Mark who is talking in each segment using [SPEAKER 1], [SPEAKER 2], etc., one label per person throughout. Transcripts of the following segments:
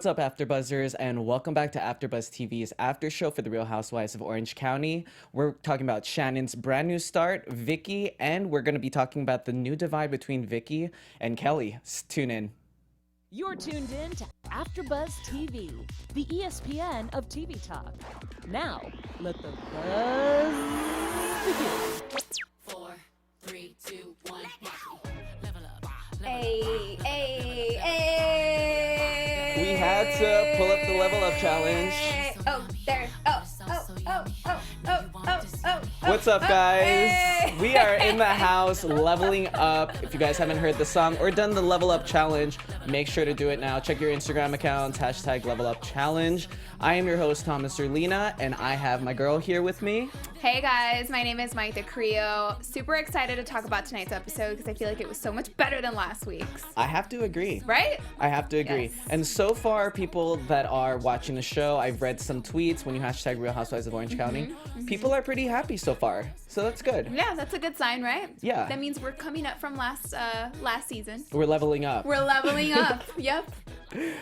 [SPEAKER 1] What's up, AfterBuzzers, and welcome back to AfterBuzz TV's after show for the Real Housewives of Orange County. We're talking about Shannon's brand new start, Vicki, and we're going to be talking about the new divide between Vicki and Kelly. Tune in.
[SPEAKER 2] You're tuned in to AfterBuzz TV, the ESPN of TV talk. Now, let the buzz begin.
[SPEAKER 3] 4, 3, 2, 1,
[SPEAKER 4] Level up.
[SPEAKER 5] Hey, hey, hey.
[SPEAKER 1] We had to pull up the level up challenge.
[SPEAKER 5] Oh, there. Oh.
[SPEAKER 1] What's up, guys?
[SPEAKER 5] Hey.
[SPEAKER 1] We are in the house leveling up. If you guys haven't heard the song or done the level up challenge, make sure to do it now. Check your Instagram accounts, hashtag level up challenge. I am your host, Orlina, and I have my girl here with me.
[SPEAKER 5] Hey guys, my name is Mayte, Carrillo. Super excited to talk about tonight's episode because I feel like it was so much better than last week's.
[SPEAKER 1] I have to agree.
[SPEAKER 5] Right?
[SPEAKER 1] I have to agree.
[SPEAKER 5] Yes.
[SPEAKER 1] And so far, people that are watching the show, I've read some tweets when you hashtag Real Housewives of Orange County. People are pretty happy so far. So that's good.
[SPEAKER 5] Yeah, that's a good sign, right?
[SPEAKER 1] Yeah.
[SPEAKER 5] That means we're coming up from last season.
[SPEAKER 1] We're leveling up.
[SPEAKER 5] We're leveling up. Yep.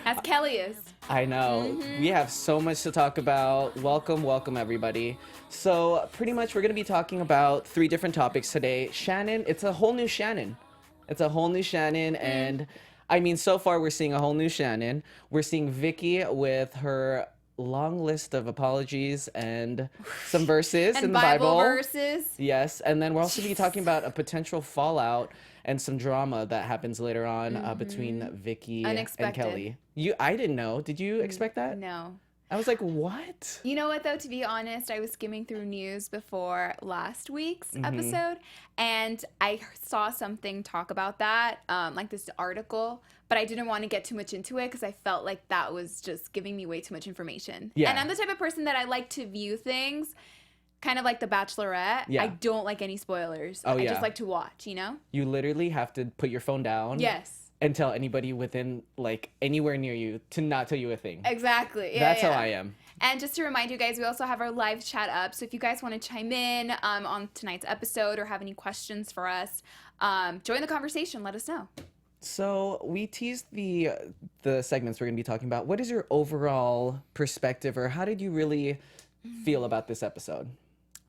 [SPEAKER 5] As Kelly is.
[SPEAKER 1] I know. We have so much to talk about. Welcome, everybody. So pretty much we're going to be talking about 3 different topics today. Shannon, it's a whole new Shannon. And I mean, so far we're seeing a whole new Shannon. We're seeing Vicki with her long list of apologies and some verses
[SPEAKER 5] And
[SPEAKER 1] in the Bible.
[SPEAKER 5] verses.
[SPEAKER 1] Yes, and then we're also be talking about a potential fallout and some drama that happens later on between Vicki and
[SPEAKER 5] Unexpected.
[SPEAKER 1] Kelly. I didn't know. Did you expect that?
[SPEAKER 5] No.
[SPEAKER 1] I was like, what?
[SPEAKER 5] You know what, though? To be honest, I was skimming through news before last week's episode, and I saw something talk about that, like this article, but I didn't want to get too much into it because I felt like that was just giving me way too much information.
[SPEAKER 1] Yeah.
[SPEAKER 5] And I'm the type of person that I like to view things kind of like The Bachelorette.
[SPEAKER 1] Yeah.
[SPEAKER 5] I don't like any spoilers.
[SPEAKER 1] Oh,
[SPEAKER 5] I
[SPEAKER 1] yeah.
[SPEAKER 5] just like to watch, you know?
[SPEAKER 1] You literally have to put your phone down.
[SPEAKER 5] Yes.
[SPEAKER 1] And tell anybody within, like, anywhere near you to not tell you a thing.
[SPEAKER 5] Exactly. Yeah,
[SPEAKER 1] That's
[SPEAKER 5] yeah.
[SPEAKER 1] how I am.
[SPEAKER 5] And just to remind you guys, we also have our live chat up. So if you guys want to chime in on tonight's episode or have any questions for us, join the conversation. Let us know.
[SPEAKER 1] So we teased the segments we're going to be talking about. What is your overall perspective, or how did you really feel about this episode?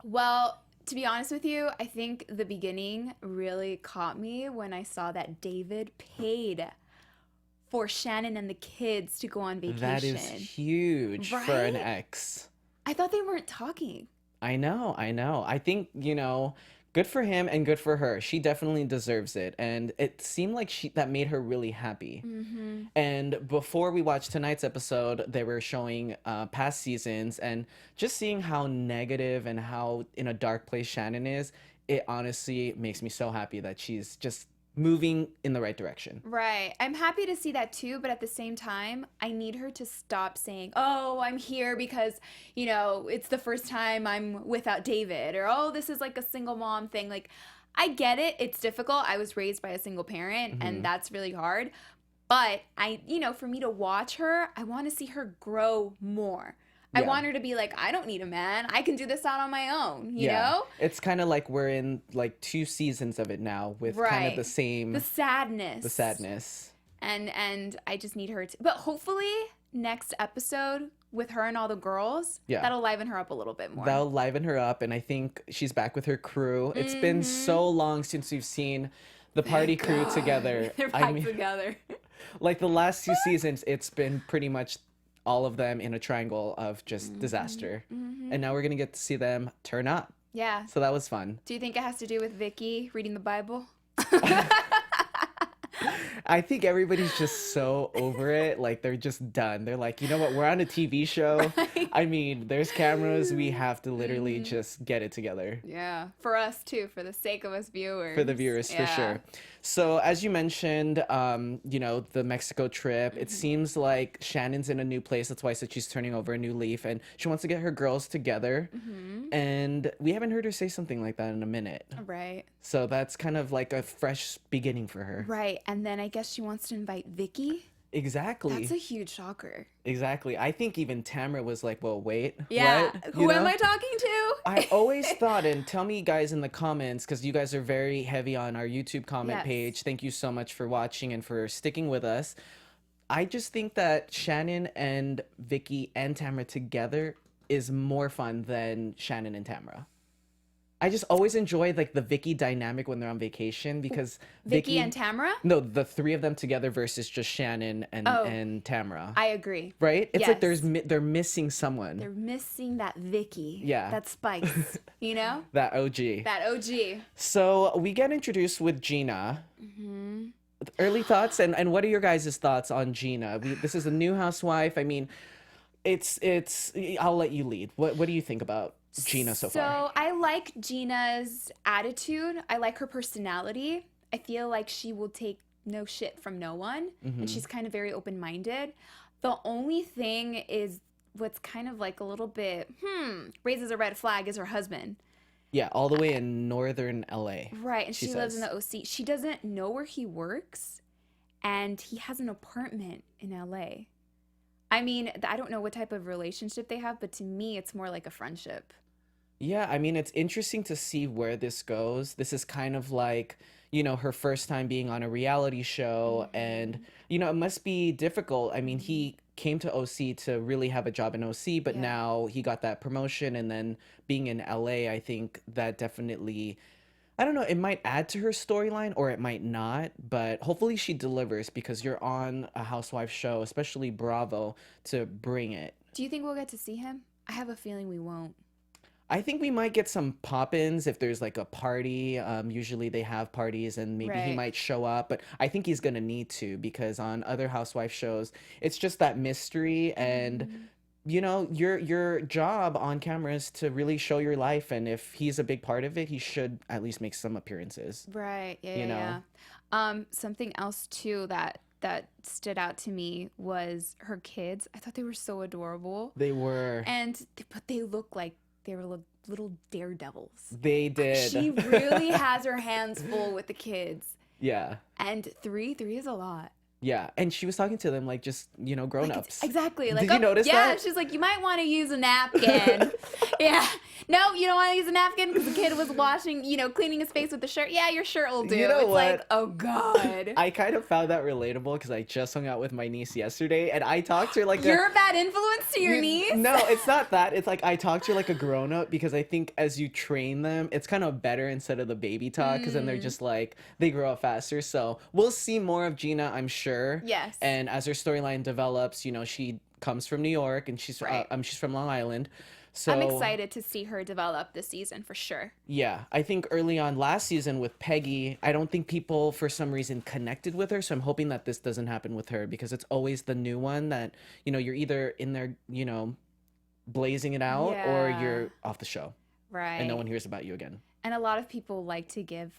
[SPEAKER 5] Well, to be honest with you, I think the beginning really caught me when I saw that David paid for Shannon and the kids to go on vacation.
[SPEAKER 1] That is huge for an
[SPEAKER 5] Right?
[SPEAKER 1] ex.
[SPEAKER 5] I thought they weren't talking.
[SPEAKER 1] I know. I think, good for him and good for her. She definitely deserves it. And it seemed like that made her really happy. And before we watched tonight's episode, they were showing past seasons, and just seeing how negative and how in a dark place Shannon is, it honestly makes me so happy that she's just moving in the right direction.
[SPEAKER 5] Right. I'm happy to see that too, but at the same time, I need her to stop saying, oh, I'm here because, it's the first time I'm without David, or, oh, this is like a single mom thing. Like, I get it. It's difficult. I was raised by a single parent, and that's really hard. But for me to watch her, I want to see her grow more. I
[SPEAKER 1] Yeah.
[SPEAKER 5] want her to be like, I don't need a man. I can do this out on my own, you know?
[SPEAKER 1] It's kind of like we're in like 2 seasons of it now with kind of
[SPEAKER 5] Right.
[SPEAKER 1] the same...
[SPEAKER 5] The sadness.
[SPEAKER 1] The sadness.
[SPEAKER 5] And I just need her to, but hopefully next episode with her and all the girls,
[SPEAKER 1] Yeah.
[SPEAKER 5] that'll liven her up a little bit more.
[SPEAKER 1] That'll liven her up, and I think she's back with her crew. It's been so long since we've seen the party crew together.
[SPEAKER 5] They're back together.
[SPEAKER 1] Like the last 2 seasons, it's been pretty much all of them in a triangle of just disaster. And now we're going to get to see them turn up.
[SPEAKER 5] Yeah.
[SPEAKER 1] So that was fun.
[SPEAKER 5] Do you think it has to do with Vicki reading the Bible?
[SPEAKER 1] I think everybody's just so over it. Like, they're just done. They're like, you know what? We're on a TV show.
[SPEAKER 5] Right.
[SPEAKER 1] I mean, there's cameras. We have to literally just get it together.
[SPEAKER 5] Yeah. For us too, for the sake of us viewers.
[SPEAKER 1] For the viewers, for sure. So as you mentioned, the Mexico trip, it seems like Shannon's in a new place. That's why I said she's turning over a new leaf, and she wants to get her girls together. And we haven't heard her say something like that in a minute.
[SPEAKER 5] Right.
[SPEAKER 1] So that's kind of like a fresh beginning for her.
[SPEAKER 5] Right. And then I guess she wants to invite Vicki.
[SPEAKER 1] Exactly.
[SPEAKER 5] That's a huge shocker.
[SPEAKER 1] Exactly. I think even Tamra was like, well, wait.
[SPEAKER 5] Yeah.
[SPEAKER 1] What?
[SPEAKER 5] Who am I talking to?
[SPEAKER 1] I always thought, and tell me guys in the comments, because you guys are very heavy on our YouTube comment
[SPEAKER 5] Yes.
[SPEAKER 1] page. Thank you so much for watching and for sticking with us. I just think that Shannon and Vicki and Tamra together is more fun than Shannon and Tamra. I just always enjoy like the Vicki dynamic when they're on vacation because
[SPEAKER 5] Vicki and Tamra?
[SPEAKER 1] No, the three of them together versus just Shannon and Tamra.
[SPEAKER 5] I agree.
[SPEAKER 1] Right? It's like
[SPEAKER 5] Yes.
[SPEAKER 1] they're missing someone.
[SPEAKER 5] They're missing that Vicki.
[SPEAKER 1] Yeah.
[SPEAKER 5] That spice. You know?
[SPEAKER 1] That OG.
[SPEAKER 5] That OG.
[SPEAKER 1] So we get introduced with Gina. Early thoughts and what are your guys' thoughts on Gina? This is a new housewife. I mean, it's. I'll let you lead. What do you think about Gina so far?
[SPEAKER 5] So I like Gina's attitude. I like her personality. I feel like she will take no shit from no one, and she's kind of very open-minded. The only thing is what's kind of like a little bit raises a red flag is her husband.
[SPEAKER 1] Yeah, all the way in northern LA.
[SPEAKER 5] Right, and she lives in
[SPEAKER 1] says.
[SPEAKER 5] the OC. She doesn't know where he works, and he has an apartment in LA. I mean, I don't know what type of relationship they have, but to me, it's more like a friendship.
[SPEAKER 1] Yeah, I mean, it's interesting to see where this goes. This is kind of like, her first time being on a reality show. And, it must be difficult. I mean, he came to OC to really have a job in OC, but now he got that promotion. And then being in LA, I think that definitely, I don't know, it might add to her storyline or it might not. But hopefully she delivers because you're on a housewife show, especially Bravo, to bring it.
[SPEAKER 5] Do you think we'll get to see him? I have a feeling we won't.
[SPEAKER 1] I think we might get some pop-ins if there's like a party. Usually they have parties and maybe he
[SPEAKER 5] Right.
[SPEAKER 1] might show up, but I think he's gonna need to because on other housewife shows, it's just that mystery and your job on camera is to really show your life, and if he's a big part of it, he should at least make some appearances.
[SPEAKER 5] Right. Yeah.
[SPEAKER 1] You
[SPEAKER 5] Yeah.
[SPEAKER 1] know?
[SPEAKER 5] Yeah. Something else too that stood out to me was her kids. I thought they were so adorable,
[SPEAKER 1] They were.
[SPEAKER 5] but they look like they were little daredevils.
[SPEAKER 1] They did.
[SPEAKER 5] She really has her hands full with the kids,
[SPEAKER 1] Yeah.
[SPEAKER 5] and three is a lot.
[SPEAKER 1] Yeah. And she was talking to them like just,
[SPEAKER 5] Like, it's-
[SPEAKER 1] grown-ups.
[SPEAKER 5] exactly. Like,
[SPEAKER 1] Did you notice
[SPEAKER 5] yeah,
[SPEAKER 1] that?
[SPEAKER 5] she's like, you might want to use a napkin. Yeah. No, you don't want to use a napkin because the kid was washing, cleaning his face with the shirt. Yeah, your shirt will do.
[SPEAKER 1] You know
[SPEAKER 5] it's
[SPEAKER 1] what?
[SPEAKER 5] like, oh God.
[SPEAKER 1] I kind of found that relatable because I just hung out with my niece yesterday and I talked to her like
[SPEAKER 5] You're a bad influence to your niece?
[SPEAKER 1] No, it's not that. It's like I talk to her like a grown up because I think as you train them, it's kind of better instead of the baby talk because then they're just like, they grow up faster. So we'll see more of Gina, I'm sure.
[SPEAKER 5] Yes.
[SPEAKER 1] And as her storyline develops, she comes from New York and she's
[SPEAKER 5] Right.
[SPEAKER 1] she's from Long Island. So
[SPEAKER 5] I'm excited to see her develop this season for sure.
[SPEAKER 1] yeah, I think early on last season with Peggy, I don't think people for some reason connected with her. So I'm hoping that this doesn't happen with her because it's always the new one that, you're either in there, blazing it out or
[SPEAKER 5] Yeah.
[SPEAKER 1] you're off the show
[SPEAKER 5] Right.
[SPEAKER 1] and no one hears about you again.
[SPEAKER 5] And a lot of people like to give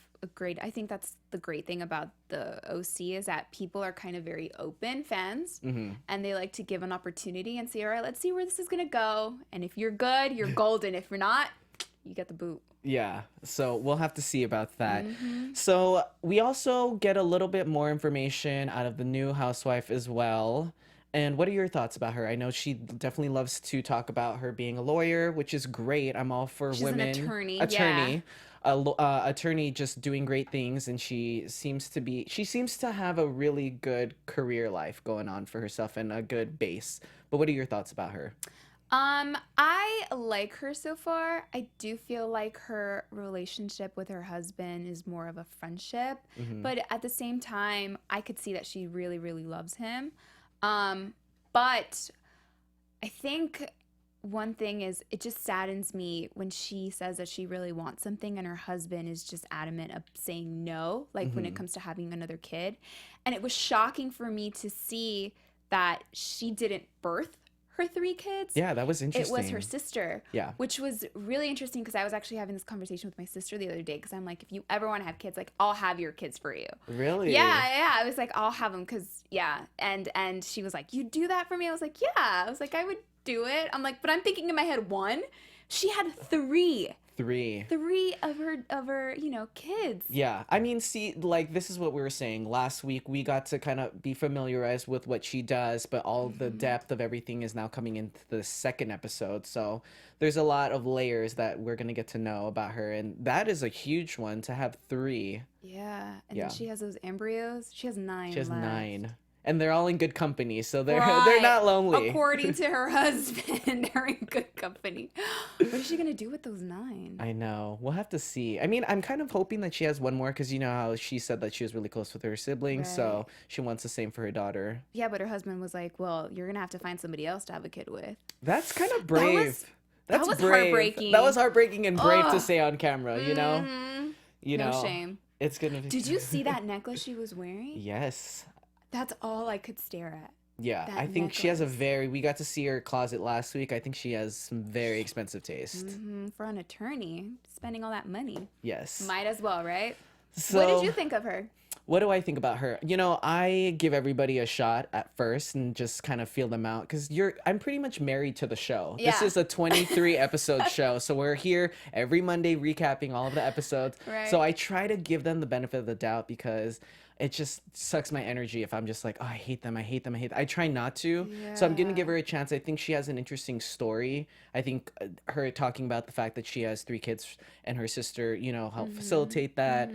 [SPEAKER 5] I think that's the great thing about the OC is that people are kind of very open fans and they like to give an opportunity and say, all right, let's see where this is going to go. And if you're good, you're golden. If you're not, you get the boot.
[SPEAKER 1] Yeah, so we'll have to see about that. So we also get a little bit more information out of the new housewife as well. And what are your thoughts about her? I know she definitely loves to talk about her being a lawyer, which is great. I'm all for
[SPEAKER 5] She's an
[SPEAKER 1] women.
[SPEAKER 5] attorney,
[SPEAKER 1] Attorney just doing great things, and she seems to have a really good career life going on for herself and a good base. But what are your thoughts about her?
[SPEAKER 5] I like her so far. I do feel like her relationship with her husband is more of a friendship, but at the same time, I could see that she really, really loves him. But I think one thing is it just saddens me when she says that she really wants something and her husband is just adamant of saying no, like when it comes to having another kid. And it was shocking for me to see that she didn't birth her 3 kids.
[SPEAKER 1] Yeah, that was interesting.
[SPEAKER 5] It was her sister.
[SPEAKER 1] Yeah.
[SPEAKER 5] Which was really interesting because I was actually having this conversation with my sister the other day because I'm like, if you ever want to have kids, like, I'll have your kids for you.
[SPEAKER 1] Really?
[SPEAKER 5] Yeah. I was like, I'll have them because, yeah. And she was like, you do that for me? I was like, yeah. I was like, I would do it. I'm like, but I'm thinking in my head, 1. She had 3.
[SPEAKER 1] 3
[SPEAKER 5] of her, kids.
[SPEAKER 1] Yeah, I mean, see, like, this is what we were saying last week. We got to kind of be familiarized with what she does, but all the depth of everything is now coming into the second episode. So there's a lot of layers that we're going to get to know about her. And that is a huge one to have 3.
[SPEAKER 5] Yeah. And
[SPEAKER 1] Yeah.
[SPEAKER 5] then she has those embryos. She has 9
[SPEAKER 1] She has
[SPEAKER 5] left.
[SPEAKER 1] 9. and they're all in good company, so they're
[SPEAKER 5] Right.
[SPEAKER 1] not lonely.
[SPEAKER 5] According to her husband, they're in good company. What is she gonna do with those 9?
[SPEAKER 1] I know. We'll have to see. I mean, I'm kind of hoping that she has one more because you know how she said that she was really close with her siblings, so
[SPEAKER 5] Right.
[SPEAKER 1] she wants the same for her daughter.
[SPEAKER 5] Yeah, but her husband was like, "Well, you're gonna have to find somebody else to have a kid with."
[SPEAKER 1] That's kind of brave. That's
[SPEAKER 5] was
[SPEAKER 1] brave.
[SPEAKER 5] heartbreaking.
[SPEAKER 1] That was heartbreaking and brave to
[SPEAKER 5] Ugh.
[SPEAKER 1] say on camera, you know?
[SPEAKER 5] Mhm.
[SPEAKER 1] You
[SPEAKER 5] No
[SPEAKER 1] know.
[SPEAKER 5] shame.
[SPEAKER 1] It's gonna be.
[SPEAKER 5] Did you see that necklace she was wearing?
[SPEAKER 1] Yes.
[SPEAKER 5] That's all I could stare at.
[SPEAKER 1] Yeah,
[SPEAKER 5] That
[SPEAKER 1] I think she has a
[SPEAKER 5] necklace.
[SPEAKER 1] we got to see her closet last week. I think she has some very expensive taste.
[SPEAKER 5] For an attorney, spending all that money.
[SPEAKER 1] Yes.
[SPEAKER 5] Might as well, right?
[SPEAKER 1] So,
[SPEAKER 5] What did you think of her?
[SPEAKER 1] what do I think about her? You know, I give everybody a shot at first and just kind of feel them out because I'm pretty much married to the show. This
[SPEAKER 5] Yeah.
[SPEAKER 1] is a 23 episode show, so we're here every Monday recapping all of the episodes.
[SPEAKER 5] Right.
[SPEAKER 1] So I try to give them the benefit of the doubt because it just sucks my energy if I'm just like, oh, I hate them. I try not to. So I'm gonna give her a chance. I think she has an interesting story. I think her talking about the fact that she has 3 kids and her sister, you know, help facilitate that.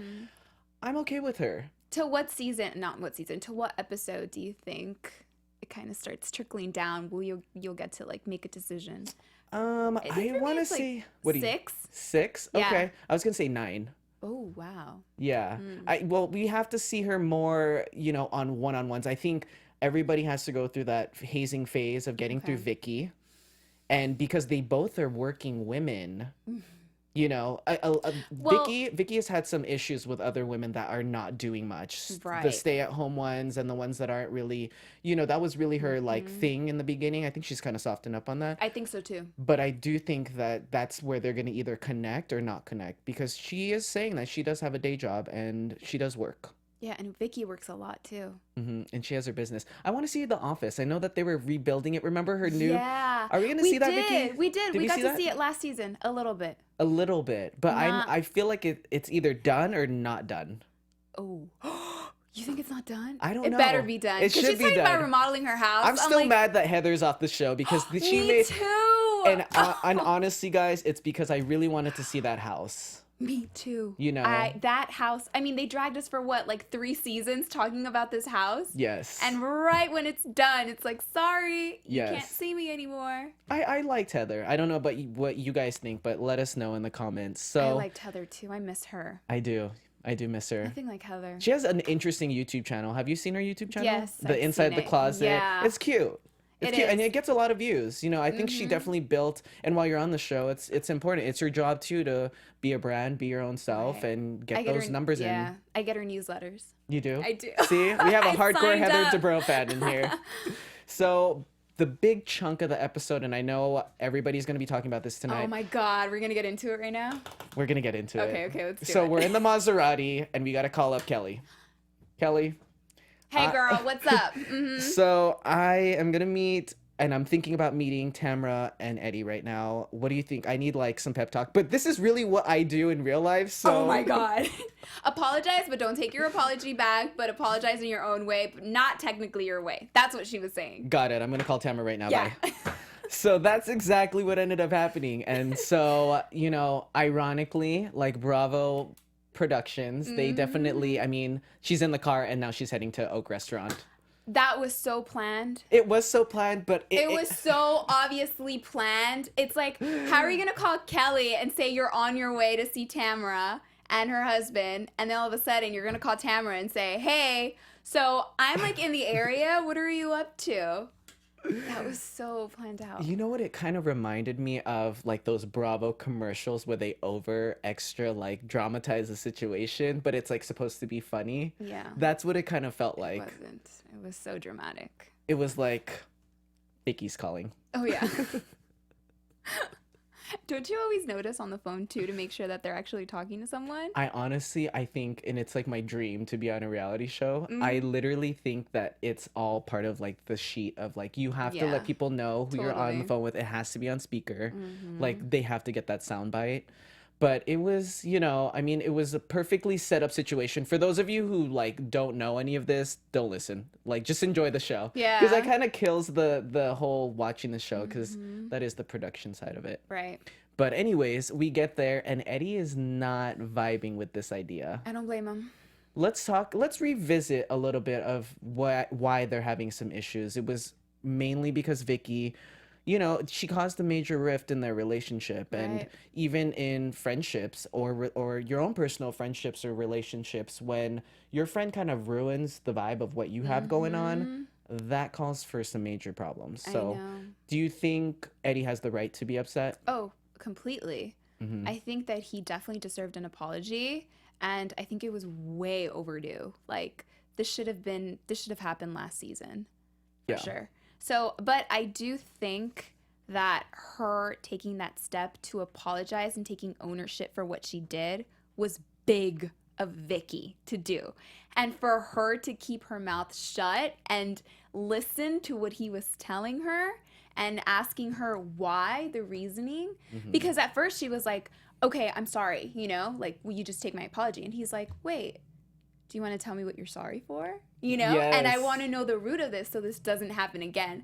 [SPEAKER 1] I'm okay with her.
[SPEAKER 5] To what season? Not what season. To what episode do you think it kind of starts trickling down? Will you'll get to like make a decision?
[SPEAKER 1] I
[SPEAKER 5] for me,
[SPEAKER 1] want to
[SPEAKER 5] it's, like,
[SPEAKER 1] say what do you
[SPEAKER 5] 6?
[SPEAKER 1] 6?
[SPEAKER 5] Yeah.
[SPEAKER 1] Okay, I was gonna say 9.
[SPEAKER 5] Oh wow.
[SPEAKER 1] Yeah, well, we have to see her more, you know, on one-on-ones. I think everybody has to go through that hazing phase of getting through
[SPEAKER 5] Okay.
[SPEAKER 1] Vicki, and because they both are working women. You know,
[SPEAKER 5] Well-
[SPEAKER 1] Vicki has had some issues with other women that are not doing much. The
[SPEAKER 5] Right.
[SPEAKER 1] stay-at-home ones and the ones that aren't really, you know, that was really her like thing in the beginning. I think she's kind of softened up on that.
[SPEAKER 5] I think so too.
[SPEAKER 1] But I do think that that's where they're going to either connect or not connect because she is saying that she does have a day job and she does work.
[SPEAKER 5] Yeah, and Vicki works a lot too.
[SPEAKER 1] And she has her business. I want to see The Office. I know that they were rebuilding it. Remember her new?
[SPEAKER 5] Yeah.
[SPEAKER 1] Are we going to
[SPEAKER 5] We
[SPEAKER 1] see that,
[SPEAKER 5] did.
[SPEAKER 1] Vicki?
[SPEAKER 5] We did.
[SPEAKER 1] Did
[SPEAKER 5] We got
[SPEAKER 1] see
[SPEAKER 5] to
[SPEAKER 1] that?
[SPEAKER 5] see it last season a little bit.
[SPEAKER 1] A little bit, but
[SPEAKER 5] Not-
[SPEAKER 1] I feel like it's either done or not done.
[SPEAKER 5] Oh. You think it's not done?
[SPEAKER 1] I don't
[SPEAKER 5] It
[SPEAKER 1] know.
[SPEAKER 5] better be done.
[SPEAKER 1] It
[SPEAKER 5] 'Cause
[SPEAKER 1] should
[SPEAKER 5] she's
[SPEAKER 1] be
[SPEAKER 5] talking about
[SPEAKER 1] done.
[SPEAKER 5] remodeling her house.
[SPEAKER 1] I'm still
[SPEAKER 5] like,
[SPEAKER 1] mad that Heather's off the show because she
[SPEAKER 5] Me
[SPEAKER 1] made.
[SPEAKER 5] too.
[SPEAKER 1] And honestly, guys, it's because I really wanted to see that house.
[SPEAKER 5] Me too.
[SPEAKER 1] You know.
[SPEAKER 5] That house. I mean, they dragged us for what, like 3 seasons talking about this house.
[SPEAKER 1] Yes.
[SPEAKER 5] And right when it's done, it's like, sorry, you can't
[SPEAKER 1] Yes.
[SPEAKER 5] see me anymore.
[SPEAKER 1] I liked Heather. I don't know about what you guys think, but let us know in the comments. So
[SPEAKER 5] I liked Heather too. I miss her.
[SPEAKER 1] I do miss her.
[SPEAKER 5] Nothing like Heather.
[SPEAKER 1] She has an interesting YouTube channel. Have you seen her YouTube channel?
[SPEAKER 5] Yes,
[SPEAKER 1] The
[SPEAKER 5] I've
[SPEAKER 1] Inside
[SPEAKER 5] seen
[SPEAKER 1] the
[SPEAKER 5] it.
[SPEAKER 1] Closet.
[SPEAKER 5] Yeah.
[SPEAKER 1] It's cute. It's
[SPEAKER 5] It
[SPEAKER 1] cute, and
[SPEAKER 5] is.
[SPEAKER 1] it gets a lot of views. You know, I think she definitely built. And while you're on the show, it's important. It's your job too to be a brand, be your own self,
[SPEAKER 5] Right.
[SPEAKER 1] and
[SPEAKER 5] I
[SPEAKER 1] get
[SPEAKER 5] get
[SPEAKER 1] those
[SPEAKER 5] her,
[SPEAKER 1] numbers
[SPEAKER 5] yeah,
[SPEAKER 1] in.
[SPEAKER 5] I get her newsletters.
[SPEAKER 1] You do?
[SPEAKER 5] I do.
[SPEAKER 1] See, we have a
[SPEAKER 5] I
[SPEAKER 1] hardcore
[SPEAKER 5] signed
[SPEAKER 1] Heather
[SPEAKER 5] up.
[SPEAKER 1] Dubrow fan in here. So the big chunk of the episode, and I know everybody's going to be talking about this tonight.
[SPEAKER 5] Oh my God, we're gonna get into it right now.
[SPEAKER 1] We're going to get into it.
[SPEAKER 5] Okay, let's do
[SPEAKER 1] So
[SPEAKER 5] it.
[SPEAKER 1] we're in the Maserati, and we got to call up Kelly. Kelly.
[SPEAKER 5] Hey girl, what's up? Mhm.
[SPEAKER 1] So I am going to meet, and I'm thinking about meeting Tamra and Eddie right now. What do you think? I need like some pep talk, but this is really what I do in real life. So
[SPEAKER 5] Oh my God. Apologize, but don't take your apology back, but apologize in your own way, but not technically your way. That's what she was saying.
[SPEAKER 1] Got it. I'm going to call Tamra right now.
[SPEAKER 5] Yeah.
[SPEAKER 1] Bye. So that's exactly what ended up happening. And so, you know, ironically, like Bravo Productions, they definitely, I mean, she's in the car and now she's heading to Oak Restaurant.
[SPEAKER 5] That was so planned.
[SPEAKER 1] It was so planned, but
[SPEAKER 5] It was so obviously planned. It's like, how are you going to call Kelly and say you're on your way to see Tamra and her husband, and then all of a sudden you're going to call Tamra and say, hey, so I'm like in the area. What are you up to? That was so planned out.
[SPEAKER 1] You know what it kind of reminded me of, like those Bravo commercials where they over extra like dramatize the situation, but it's like supposed to be funny.
[SPEAKER 5] Yeah.
[SPEAKER 1] That's what it kind of felt
[SPEAKER 5] It
[SPEAKER 1] like.
[SPEAKER 5] wasn't. It was so dramatic.
[SPEAKER 1] It was like Vicki's calling.
[SPEAKER 5] Oh, yeah. Don't you always notice on the phone, too, to make sure that they're actually talking to someone?
[SPEAKER 1] I think, and it's like my dream to be on a reality show.
[SPEAKER 5] Mm.
[SPEAKER 1] I literally think that it's all part of like the sheet of like, you have to
[SPEAKER 5] Yeah,
[SPEAKER 1] let people know who you're on the
[SPEAKER 5] totally.
[SPEAKER 1] phone with. It has to be on speaker.
[SPEAKER 5] Mm-hmm.
[SPEAKER 1] Like they have to get that sound bite. But it was, you know, I mean, it was a perfectly set up situation. For those of you who like don't know any of this, don't listen. Like just enjoy the show.
[SPEAKER 5] Yeah.
[SPEAKER 1] Because that kind of kills the whole watching the show because
[SPEAKER 5] Mm-hmm.
[SPEAKER 1] that is the production side of it.
[SPEAKER 5] Right.
[SPEAKER 1] But anyways, we get there and Eddie is not vibing with this idea.
[SPEAKER 5] I don't blame him.
[SPEAKER 1] let's revisit a little bit of why they're having some issues. It was mainly because Vicki, she caused a major rift in their relationship, and
[SPEAKER 5] Right.
[SPEAKER 1] even in friendships or your own personal friendships or relationships, when your friend kind of ruins the vibe of what you have going on, that calls for some major problems.
[SPEAKER 5] I
[SPEAKER 1] So,
[SPEAKER 5] know.
[SPEAKER 1] do you think Eddie has the right to be upset?
[SPEAKER 5] Oh, completely. I think that he definitely deserved an apology, and I think it was way overdue. Like this should have happened last season, for
[SPEAKER 1] Yeah.
[SPEAKER 5] sure. So, but I do think that her taking that step to apologize and taking ownership for what she did was big of Vicki to do. And for her to keep her mouth shut and listen to what he was telling her and asking her why, the reasoning, because at first she was like, okay, I'm sorry, like, will you just take my apology? And he's like, wait, do you want to tell me what you're sorry for? And I
[SPEAKER 1] Yes.
[SPEAKER 5] want to know the root of this so this doesn't happen again.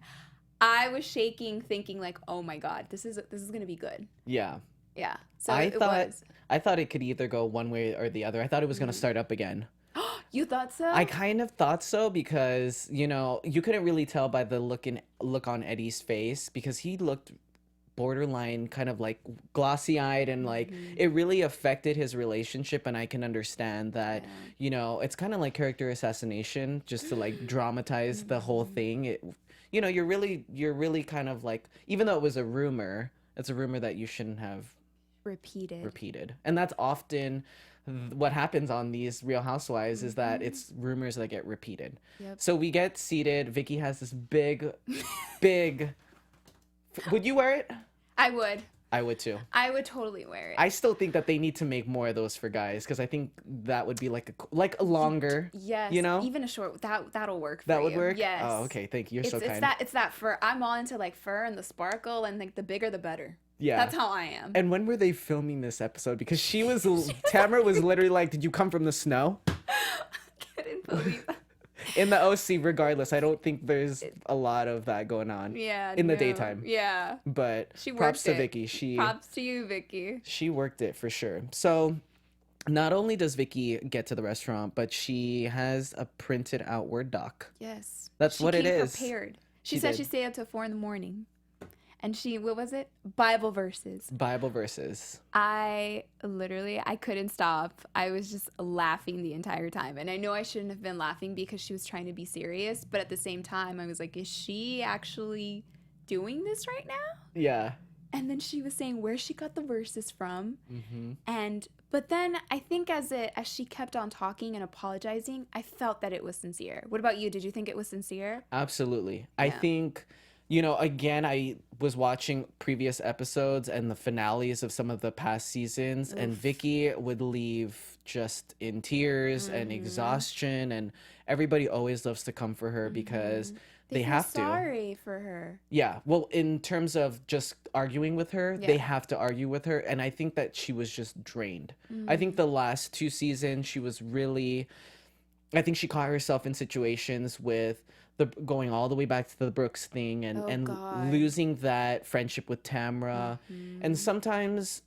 [SPEAKER 5] I was shaking, thinking like, oh my God, this is gonna be good.
[SPEAKER 1] Yeah.
[SPEAKER 5] Yeah. So
[SPEAKER 1] I
[SPEAKER 5] it
[SPEAKER 1] thought
[SPEAKER 5] was.
[SPEAKER 1] I thought it could either go one way or the other. I thought it was going to start up again.
[SPEAKER 5] You thought so?
[SPEAKER 1] I kind of thought so because, you couldn't really tell by the look on Eddie's face, because he looked borderline kind of like glossy-eyed, and like it really affected his relationship. And I can understand that, it's kind of like character assassination, just to like dramatize the whole thing. You're really kind of like, even though it was a rumor, it's a rumor that you shouldn't have repeated. And that's often what happens on these Real Housewives, is that it's rumors that get repeated.
[SPEAKER 5] Yep.
[SPEAKER 1] So we get seated. Vicki has this big would you wear it?
[SPEAKER 5] I would.
[SPEAKER 1] I would too.
[SPEAKER 5] I would totally wear it.
[SPEAKER 1] I still think that they need to make more of those for guys, because I think that would be like a longer.
[SPEAKER 5] Yes. Even a short that'll work.
[SPEAKER 1] That
[SPEAKER 5] for
[SPEAKER 1] would
[SPEAKER 5] you.
[SPEAKER 1] work.
[SPEAKER 5] Yes.
[SPEAKER 1] Oh, okay. Thank you. You're so
[SPEAKER 5] It's
[SPEAKER 1] kind.
[SPEAKER 5] it's that fur. I'm all into like fur and the sparkle, and like the bigger the better.
[SPEAKER 1] Yeah.
[SPEAKER 5] That's how I am.
[SPEAKER 1] And when were they filming this episode? Because Tamra was literally like, "Did you come from the snow?"
[SPEAKER 5] Couldn't believe that.
[SPEAKER 1] In the OC, regardless, I don't think there's a lot of that going on.
[SPEAKER 5] Yeah.
[SPEAKER 1] In the
[SPEAKER 5] no.
[SPEAKER 1] daytime.
[SPEAKER 5] Yeah.
[SPEAKER 1] But
[SPEAKER 5] She
[SPEAKER 1] props
[SPEAKER 5] worked
[SPEAKER 1] to
[SPEAKER 5] it.
[SPEAKER 1] Vicki.
[SPEAKER 5] Props to you, Vicki.
[SPEAKER 1] She worked it for sure. So not only does Vicki get to the restaurant, but she has a printed out Word doc.
[SPEAKER 5] Yes.
[SPEAKER 1] That's
[SPEAKER 5] she
[SPEAKER 1] what it
[SPEAKER 5] came
[SPEAKER 1] is.
[SPEAKER 5] Prepared. She
[SPEAKER 1] She
[SPEAKER 5] said
[SPEAKER 1] did.
[SPEAKER 5] she stayed up till 4 a.m. And what was it? Bible verses.
[SPEAKER 1] Bible verses.
[SPEAKER 5] I couldn't stop. I was just laughing the entire time. And I know I shouldn't have been laughing because she was trying to be serious. But at the same time, I was like, is she actually doing this right now?
[SPEAKER 1] Yeah.
[SPEAKER 5] And then she was saying where she got the verses from.
[SPEAKER 1] Mm-hmm.
[SPEAKER 5] But then I think as she kept on talking and apologizing, I felt that it was sincere. What about you? Did you think it was sincere?
[SPEAKER 1] Absolutely. I
[SPEAKER 5] Yeah.
[SPEAKER 1] think, again, I was watching previous episodes and the finales of some of the past seasons, and Vicki would leave just in tears and exhaustion, and everybody always loves to come for her because they
[SPEAKER 5] feel
[SPEAKER 1] have to.
[SPEAKER 5] sorry for her.
[SPEAKER 1] Yeah. Well, in terms of just arguing with her, they
[SPEAKER 5] Yeah.
[SPEAKER 1] have to argue with her. And I think that she was just drained. I think the last 2 seasons, I think she caught herself in situations with going all the way back to the Brooks thing, and
[SPEAKER 5] God.
[SPEAKER 1] losing that friendship with Tamra. And sometimes,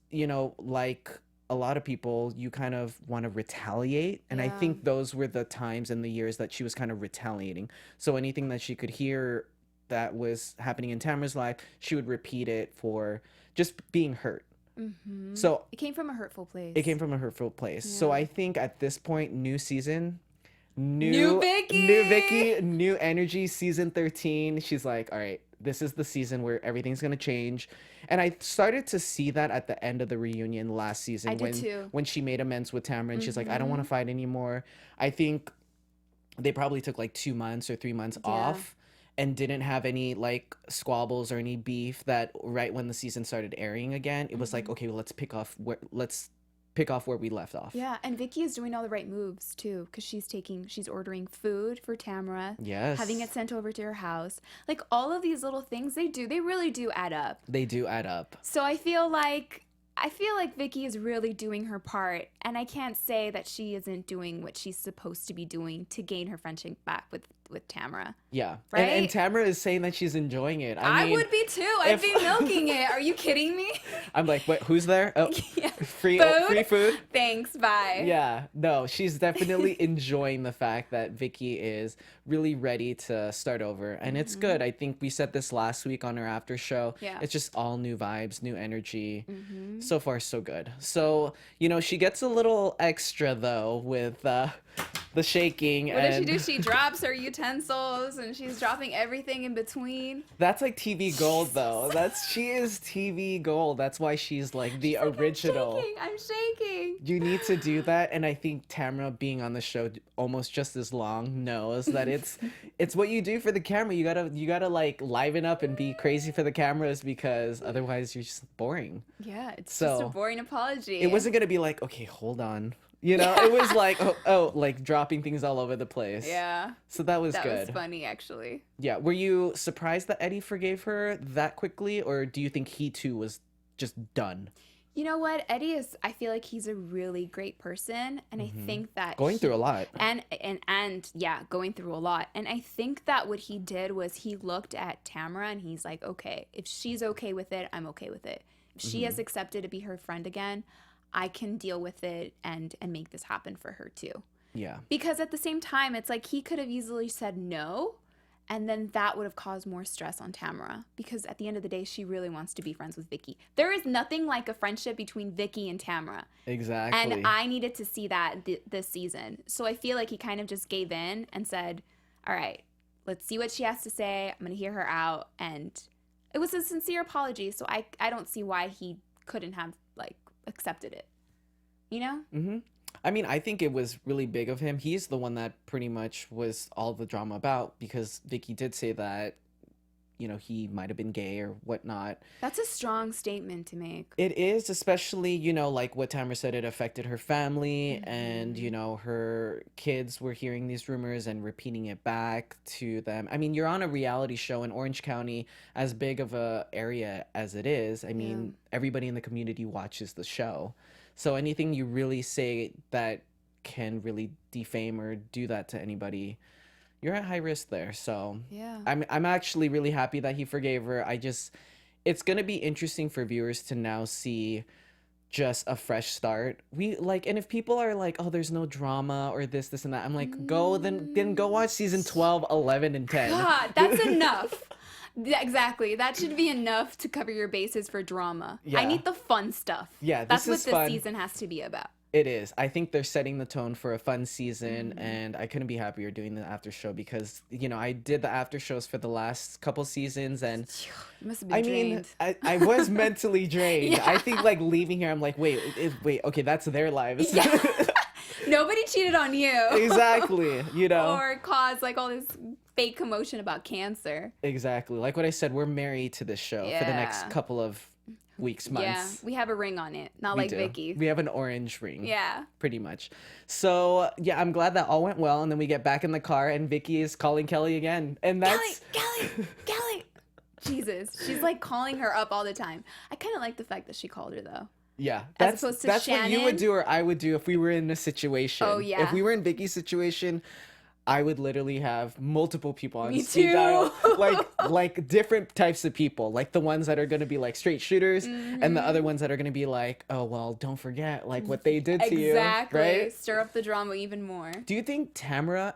[SPEAKER 1] like a lot of people, you kind of want to retaliate. And I
[SPEAKER 5] Yeah.
[SPEAKER 1] think those were the times and the years that she was kind of retaliating. So anything that she could hear that was happening in Tamra's life, she would repeat it for just being hurt. So
[SPEAKER 5] It came from a hurtful place.
[SPEAKER 1] it came from a hurtful place. So I think at this point, new season,
[SPEAKER 5] New Vicki!
[SPEAKER 1] new Vicki, new energy, season 13. She's like, all right, this is the season where everything's going to change. And I started to see that at the end of the reunion last season.
[SPEAKER 5] I did too.
[SPEAKER 1] When she made amends with Tamra, and she's like, I don't want to fight anymore. I think they probably took like 2 months or 3 months off and didn't have any like squabbles or any beef. That right when the season started airing again, it was like, okay, well, let's pick off where we left off.
[SPEAKER 5] Yeah, and Vicki is doing all the right moves too, because she's ordering food for Tamra.
[SPEAKER 1] Yes.
[SPEAKER 5] Having it sent over to her house. Like all of these little things they really do add up.
[SPEAKER 1] They do add up.
[SPEAKER 5] So I feel like Vicki is really doing her part, and I can't say that she isn't doing what she's supposed to be doing to gain her friendship back with with Tamra.
[SPEAKER 1] Yeah.
[SPEAKER 5] Right?
[SPEAKER 1] And Tamra is saying that she's enjoying it.
[SPEAKER 5] I
[SPEAKER 1] mean,
[SPEAKER 5] would be too. I'd
[SPEAKER 1] if-
[SPEAKER 5] be milking it. Are you kidding me?
[SPEAKER 1] I'm like, wait, who's there? Oh,
[SPEAKER 5] Yeah.
[SPEAKER 1] free
[SPEAKER 5] Food?
[SPEAKER 1] food.
[SPEAKER 5] Thanks. Bye.
[SPEAKER 1] Yeah, no, she's definitely enjoying the fact that Vicki is really ready to start over. And it's good. I think we said this last week on our after show.
[SPEAKER 5] Yeah.
[SPEAKER 1] It's just all new vibes, new energy. So far, so good. So, you know, she gets a little extra, though, with the shaking.
[SPEAKER 5] What does she do? She drops her utensils and she's dropping everything in between.
[SPEAKER 1] That's like TV gold, though. She is TV gold. That's why she's like the original.
[SPEAKER 5] I'm shaking.
[SPEAKER 1] You need to do that, and I think Tamra, being on the show almost just as long, knows that it's what you do for the camera. You gotta like liven up and be crazy for the cameras, because otherwise you're just boring.
[SPEAKER 5] Yeah, it's
[SPEAKER 1] So,
[SPEAKER 5] just a boring apology.
[SPEAKER 1] It wasn't gonna be like, okay, hold on. You know, it was like, oh, like dropping things all over the place.
[SPEAKER 5] Yeah.
[SPEAKER 1] So that was
[SPEAKER 5] That
[SPEAKER 1] good.
[SPEAKER 5] was funny, actually.
[SPEAKER 1] Yeah. Were you surprised that Eddie forgave her that quickly, or do you think he too was just done?
[SPEAKER 5] You know what? Eddie is, I feel like he's a really great person. And I think that
[SPEAKER 1] Going through a lot.
[SPEAKER 5] And yeah, going through a lot. And I think that what he did was he looked at Tamra and he's like, okay, if she's okay with it, I'm okay with it. If she has accepted to be her friend again, I can deal with it and make this happen for her too.
[SPEAKER 1] Yeah.
[SPEAKER 5] Because at the same time, it's like he could have easily said no, and then that would have caused more stress on Tamra. Because at the end of the day, she really wants to be friends with Vicki. There is nothing like a friendship between Vicki and Tamra.
[SPEAKER 1] Exactly.
[SPEAKER 5] And I needed to see that this season. So I feel like he kind of just gave in and said, all right, let's see what she has to say. I'm going to hear her out. And it was a sincere apology. So I don't see why he couldn't have like accepted it. You know?
[SPEAKER 1] Mm-hmm. I mean, I think it was really big of him. He's the one that pretty much was all the drama about, because Vicki did say that, you know, he might have been gay or whatnot.
[SPEAKER 5] That's a strong statement to make.
[SPEAKER 1] It is, especially, you know, like what Tamara said, it affected her family, and, you know, her kids were hearing these rumors and repeating it back to them. I mean, you're on a reality show in Orange County, as big of a area as it is. I mean, everybody in the community watches the show. So anything you really say that can really defame or do that to anybody, you're at high risk there. So
[SPEAKER 5] Yeah.
[SPEAKER 1] I'm actually really happy that he forgave her. It's going to be interesting for viewers to now see just a fresh start. And if people are like, oh, there's no drama or this and that, I'm like, then go watch season 12, 11, and 10.
[SPEAKER 5] God, that's enough. Yeah, exactly. That should be enough to cover your bases for drama.
[SPEAKER 1] Yeah.
[SPEAKER 5] I need the fun stuff.
[SPEAKER 1] Yeah,
[SPEAKER 5] that's what
[SPEAKER 1] is
[SPEAKER 5] this
[SPEAKER 1] fun.
[SPEAKER 5] season has to be about.
[SPEAKER 1] It is. I think they're setting the tone for a fun season, and I couldn't be happier doing the after show, because, you know, I did the after shows for the last couple seasons, and
[SPEAKER 5] You must have been drained.
[SPEAKER 1] I was mentally drained.
[SPEAKER 5] Yeah.
[SPEAKER 1] I think like leaving here, I'm like, wait, okay, that's their lives.
[SPEAKER 5] Yeah. Nobody cheated on you.
[SPEAKER 1] Exactly. You know.
[SPEAKER 5] Or caused like all this fake commotion about cancer.
[SPEAKER 1] Exactly. Like what I said, we're married to this show for the next
[SPEAKER 5] Yeah.
[SPEAKER 1] couple of weeks, months.
[SPEAKER 5] Yeah, we have a ring on it, not
[SPEAKER 1] We
[SPEAKER 5] like
[SPEAKER 1] do.
[SPEAKER 5] Vicki.
[SPEAKER 1] We have an orange ring.
[SPEAKER 5] Yeah.
[SPEAKER 1] Pretty much. So, yeah, I'm glad that all went well. And then we get back in the car and Vicki is calling Kelly again. And that's...
[SPEAKER 5] Kelly. Jesus, she's like calling her up all the time. I kind of like the fact that she called her though.
[SPEAKER 1] Yeah.
[SPEAKER 5] As opposed to
[SPEAKER 1] that's what you would
[SPEAKER 5] Shannon?
[SPEAKER 1] do or I would do if we were in a situation.
[SPEAKER 5] Oh, yeah.
[SPEAKER 1] If we were in Vicki's situation, I would literally have multiple people on
[SPEAKER 5] Me
[SPEAKER 1] speed
[SPEAKER 5] too.
[SPEAKER 1] dial. Like different types of people. Like the ones that are going to be like straight shooters and the other ones that are going to be like, oh, well, don't forget like what they did to you.
[SPEAKER 5] Exactly.
[SPEAKER 1] Right?
[SPEAKER 5] Stir up the drama even more.
[SPEAKER 1] Do you think Tamra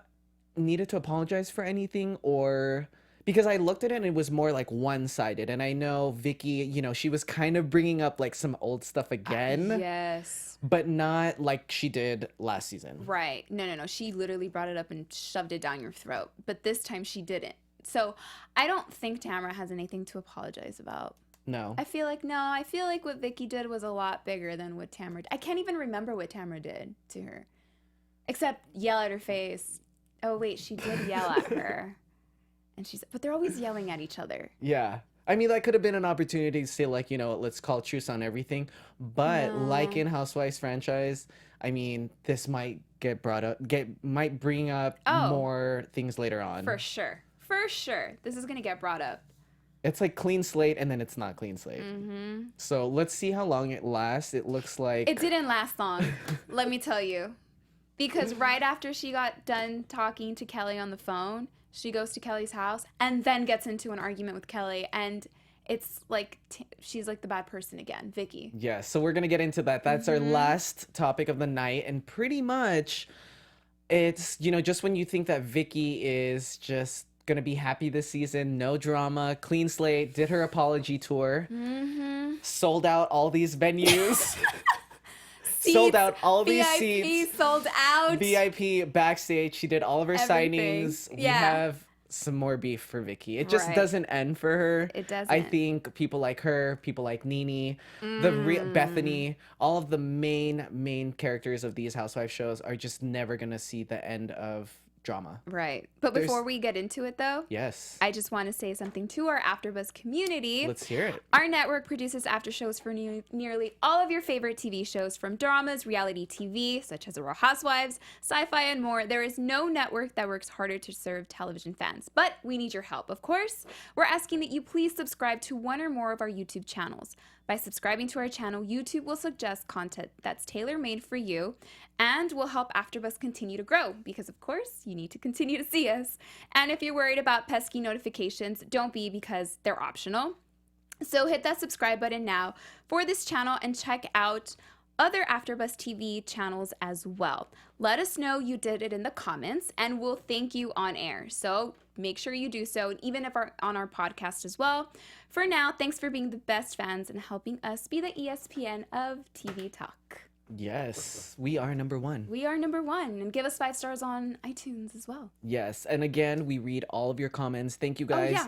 [SPEAKER 1] needed to apologize for anything, or... Because I looked at it and it was more like one-sided. And I know Vicki, you know, she was kind of bringing up like some old stuff again.
[SPEAKER 5] Yes.
[SPEAKER 1] But not like she did last season.
[SPEAKER 5] Right. No. She literally brought it up and shoved it down your throat. But this time she didn't. So I don't think Tamra has anything to apologize about.
[SPEAKER 1] No.
[SPEAKER 5] I feel like what Vicki did was a lot bigger than what Tamra did. I can't even remember what Tamra did to her. Except yell at her face. Oh, wait, she did yell at her. But they're always yelling at each other.
[SPEAKER 1] Yeah. I mean, that could have been an opportunity to say, like, you know, let's call truce on everything. But like in Housewives franchise, I mean, this might get brought up, might bring up more things later on.
[SPEAKER 5] For sure. This is going to get brought up.
[SPEAKER 1] It's like clean slate, and then it's not clean slate. So let's see how long it lasts. It looks like...
[SPEAKER 5] It didn't last long, let me tell you. Because right after she got done talking to Kelly on the phone, She goes to Kelly's house and then gets into an argument with Kelly, and it's like she's like the bad person again, Vicki.
[SPEAKER 1] Yeah, so we're gonna get into that. That's our last topic of the night, and pretty much it's, you know, just when you think that Vicki is just gonna be happy this season, no drama, clean slate, did her apology tour, sold out all these venues. Sold out all these
[SPEAKER 5] VIP
[SPEAKER 1] seats.
[SPEAKER 5] sold out.
[SPEAKER 1] VIP backstage. She did all of her
[SPEAKER 5] Everything.
[SPEAKER 1] signings. We
[SPEAKER 5] Yeah.
[SPEAKER 1] have some more beef for Vicki. It just
[SPEAKER 5] Right.
[SPEAKER 1] doesn't end for her.
[SPEAKER 5] It doesn't.
[SPEAKER 1] I think people like her, people like Nene, Bethany, all of the main characters of these Housewives shows are just never gonna see the end of drama.
[SPEAKER 5] Right. But
[SPEAKER 1] There's-
[SPEAKER 5] before we get into it, though,
[SPEAKER 1] Yes.
[SPEAKER 5] I just want to say something to our AfterBuzz community.
[SPEAKER 1] Let's hear it.
[SPEAKER 5] Our network produces after shows for nearly all of your favorite TV shows, from dramas, reality TV, such as The Real Housewives, sci-fi, and more. There is no network that works harder to serve television fans, but we need your help, of course. We're asking that you please subscribe to one or more of our YouTube channels. By subscribing to our channel, YouTube will suggest content that's tailor-made for you and will help AfterBuzz continue to grow because, of course, you need to continue to see us. And if you're worried about pesky notifications, don't be, because they're optional. So hit that subscribe button now for this channel and check out other AfterBuzz TV channels as well. Let us know you did it in the comments and we'll thank you on air. So make sure you do so, and even if on our podcast as well. For now, thanks for being the best fans and helping us be the ESPN of TV talk.
[SPEAKER 1] Yes. We are number one.
[SPEAKER 5] We are number one, and give us 5 stars on iTunes as well.
[SPEAKER 1] Yes. And again, we read all of your comments. Thank you guys.
[SPEAKER 5] yeah.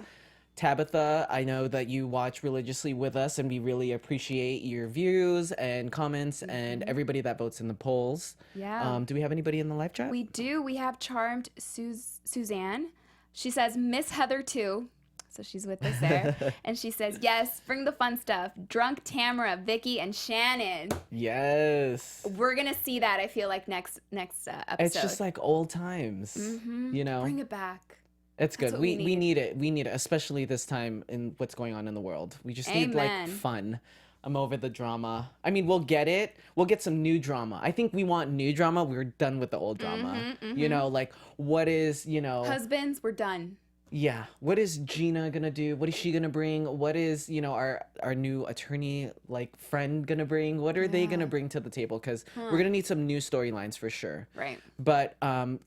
[SPEAKER 1] Tabitha, I know that you watch religiously with us, and we really appreciate your views and comments and everybody that votes in the polls.
[SPEAKER 5] Yeah.
[SPEAKER 1] Do we have anybody in the live chat?
[SPEAKER 5] We do. We have charmed Suzanne. She says, Miss Heather too. So she's with us there. And she says, yes, bring the fun stuff. Drunk Tamra, Vicki, and Shannon.
[SPEAKER 1] Yes.
[SPEAKER 5] We're going to see that, I feel like, next episode.
[SPEAKER 1] It's just like old times, you know?
[SPEAKER 5] Bring it back.
[SPEAKER 1] It's
[SPEAKER 5] That's
[SPEAKER 1] good.
[SPEAKER 5] what
[SPEAKER 1] We
[SPEAKER 5] we
[SPEAKER 1] need it. We need it, especially this time in what's going on in the world. We just need like
[SPEAKER 5] Amen.
[SPEAKER 1] fun. I'm over the drama. I mean, we'll get it. We'll get some new drama. I think we want new drama. We're done with the old drama. You know, like what is, you know,
[SPEAKER 5] Husbands, we're done.
[SPEAKER 1] yeah, what is Gina gonna do? What is she gonna bring? What is, you know, our new attorney like friend gonna bring? What are they gonna bring to the table? Because we're gonna need some new storylines for sure.
[SPEAKER 5] Right.
[SPEAKER 1] But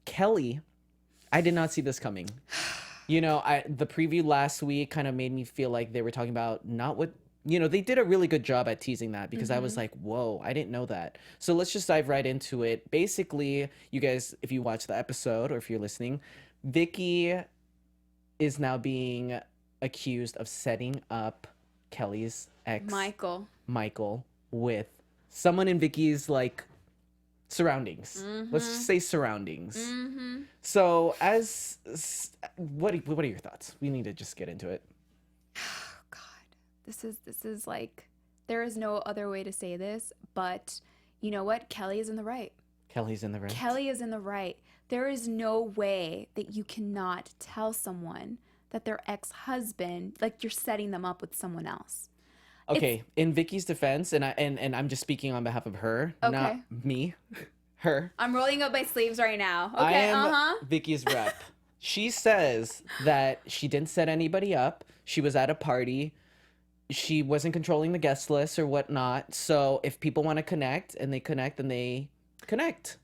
[SPEAKER 1] Kelly, I did not see this coming. You know, the preview last week kind of made me feel like they were talking about not what, you know, they did a really good job at teasing that, because I was like, whoa, I didn't know that. So let's just dive right into it. Basically, you guys, if you watch the episode or if you're listening, Vicki is now being accused of setting up Kelly's ex, Michael, with someone in Vicki's like surroundings. Let's just say surroundings. So what are your thoughts? We need to just get into it.
[SPEAKER 5] This is like, there is no other way to say this, but you know what? Kelly is in the right.
[SPEAKER 1] Kelly's in the right.
[SPEAKER 5] Kelly is in the right. There is no way that you cannot tell someone that their ex-husband, like, you're setting them up with someone else.
[SPEAKER 1] Okay, in Vicki's defense, and I'm just speaking on behalf of her, not
[SPEAKER 5] Okay.
[SPEAKER 1] me, her.
[SPEAKER 5] I'm rolling up my sleeves right now.
[SPEAKER 1] I
[SPEAKER 5] Okay,
[SPEAKER 1] am Vicki's rep. She says that she didn't set anybody up. She was at a party. She wasn't controlling the guest list or whatnot. So if people want to connect and they connect, then they connect.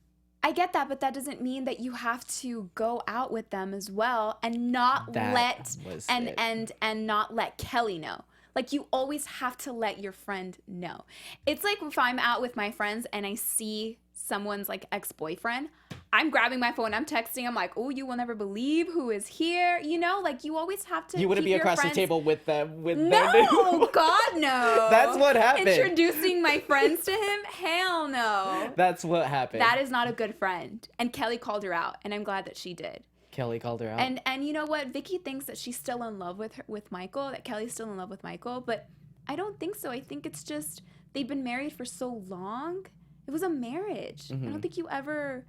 [SPEAKER 5] I get that, but that doesn't mean that you have to go out with them as well and not
[SPEAKER 1] That
[SPEAKER 5] let
[SPEAKER 1] was
[SPEAKER 5] and
[SPEAKER 1] it.
[SPEAKER 5] and not let Kelly know. Like, you always have to let your friend know. It's like if I'm out with my friends and I see someone's like ex-boyfriend, I'm grabbing my phone, I'm texting, I'm like, oh, you will never believe who is here. You know, like, you always have to.
[SPEAKER 1] You wouldn't
[SPEAKER 5] keep
[SPEAKER 1] be
[SPEAKER 5] your
[SPEAKER 1] across
[SPEAKER 5] friends...
[SPEAKER 1] the table with them.
[SPEAKER 5] No, God, no.
[SPEAKER 1] That's what happened.
[SPEAKER 5] Introducing my friends to him? Hell no.
[SPEAKER 1] That's what happened.
[SPEAKER 5] That is not a good friend. And Kelly called her out, and I'm glad that she did.
[SPEAKER 1] Kelly called her out.
[SPEAKER 5] And you know what? Vicki thinks that she's still in love with Michael, that Kelly's still in love with Michael, but I don't think so. I think it's just they've been married for so long. It was a marriage. I don't think you ever,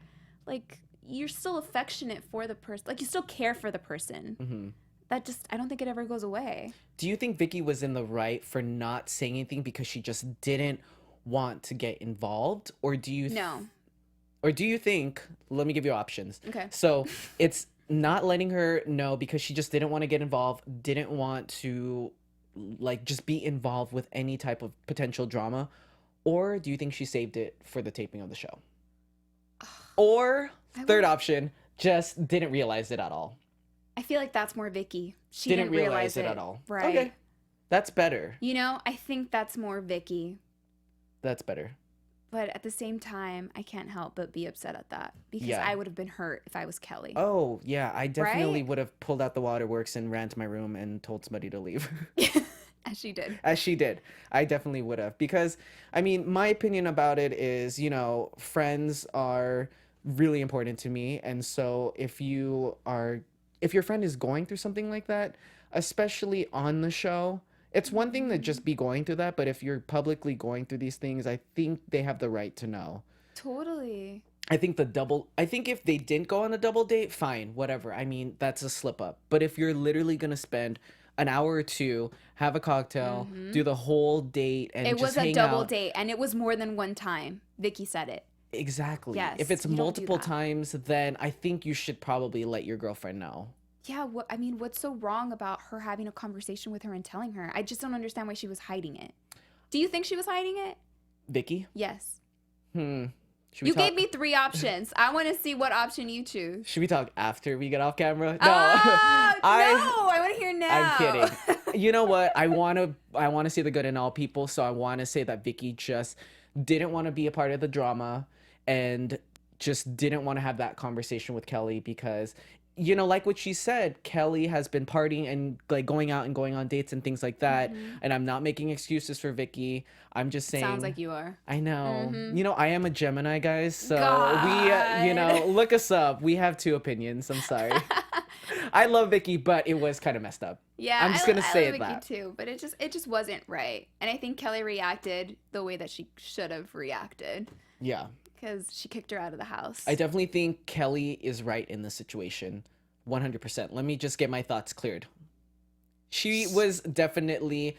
[SPEAKER 5] like, you're still affectionate for the person. Like, you still care for the person. That just, I don't think it ever goes away.
[SPEAKER 1] Do you think Vicki was in the right for not saying anything because she just didn't want to get involved? Or do you
[SPEAKER 5] No.
[SPEAKER 1] Or do you think, let me give you options.
[SPEAKER 5] Okay.
[SPEAKER 1] So it's not letting her know because she just didn't want to get involved, didn't want to like just be involved with any type of potential drama? Or do you think she saved it for the taping of the show? Or third option, just didn't realize it at all.
[SPEAKER 5] I feel like that's more Vicki. She
[SPEAKER 1] Didn't realize it at all.
[SPEAKER 5] Right.
[SPEAKER 1] Okay. That's better.
[SPEAKER 5] You know, I think that's more Vicki.
[SPEAKER 1] That's better.
[SPEAKER 5] But at the same time, I can't help but be upset at that because
[SPEAKER 1] Yeah.
[SPEAKER 5] I would have been hurt if I was Kelly.
[SPEAKER 1] Oh, yeah. I definitely
[SPEAKER 5] Right?
[SPEAKER 1] would have pulled out the waterworks and ran to my room and told somebody to leave.
[SPEAKER 5] As she did.
[SPEAKER 1] As she did. I definitely would have. Because, I mean, my opinion about it is, you know, friends are really important to me. And so if your friend is going through something like that, especially on the show, it's one thing to just be going through that. But if you're publicly going through these things, I think they have the right to know.
[SPEAKER 5] Totally.
[SPEAKER 1] I think if they didn't go on a double date, fine, whatever. I mean, that's a slip up. But if you're literally going to spend an hour or two, have a cocktail, do the whole date, and
[SPEAKER 5] It
[SPEAKER 1] just
[SPEAKER 5] was a
[SPEAKER 1] hang
[SPEAKER 5] double
[SPEAKER 1] out.
[SPEAKER 5] date, and it was more than one time. Vicki said it.
[SPEAKER 1] Exactly.
[SPEAKER 5] Yes,
[SPEAKER 1] If it's
[SPEAKER 5] you don't do
[SPEAKER 1] multiple
[SPEAKER 5] that.
[SPEAKER 1] times, then I think you should probably let your girlfriend know.
[SPEAKER 5] Yeah, what's so wrong about her having a conversation with her and telling her? I just don't understand why she was hiding it. Do you think she was hiding it?
[SPEAKER 1] Vicky?
[SPEAKER 5] Yes.
[SPEAKER 1] Should we
[SPEAKER 5] You
[SPEAKER 1] talk?
[SPEAKER 5] gave me 3 options. I want to see what option you choose.
[SPEAKER 1] Should we talk after we get off camera? No.
[SPEAKER 5] Oh, I want to hear now.
[SPEAKER 1] I'm kidding. You know what? I want to see the good in all people, so I want to say that Vicky just didn't want to be a part of the drama and just didn't want to have that conversation with Kelly because, you know, like what she said, Kelly has been partying and like going out and going on dates and things like that. And I'm not making excuses for Vicky. I'm just saying.
[SPEAKER 5] Sounds like you are.
[SPEAKER 1] I know. You know, I am a Gemini, guys. So
[SPEAKER 5] God.
[SPEAKER 1] we, you know, look us up. We have 2 opinions. I'm sorry. I love Vicky, but it was kind of messed up.
[SPEAKER 5] Yeah,
[SPEAKER 1] I'm just gonna say
[SPEAKER 5] I love
[SPEAKER 1] that.
[SPEAKER 5] Vicki too, but it just wasn't right. And I think Kelly reacted the way that she should have reacted
[SPEAKER 1] Yeah.
[SPEAKER 5] because she kicked her out of the house.
[SPEAKER 1] I definitely think Kelly is right in this situation. 100%. Let me just get my thoughts cleared. She definitely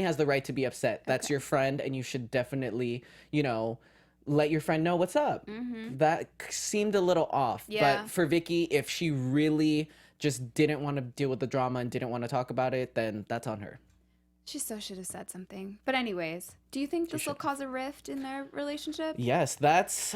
[SPEAKER 1] has the right to be upset. That's your friend, and you should definitely, you know, let your friend know what's up. That seemed a little off.
[SPEAKER 5] Yeah.
[SPEAKER 1] But for Vicky, if she really just didn't want to deal with the drama and didn't want to talk about it, then that's on her.
[SPEAKER 5] She so should have said something. But anyways, do you think this will cause a rift in their relationship?
[SPEAKER 1] Yes, that's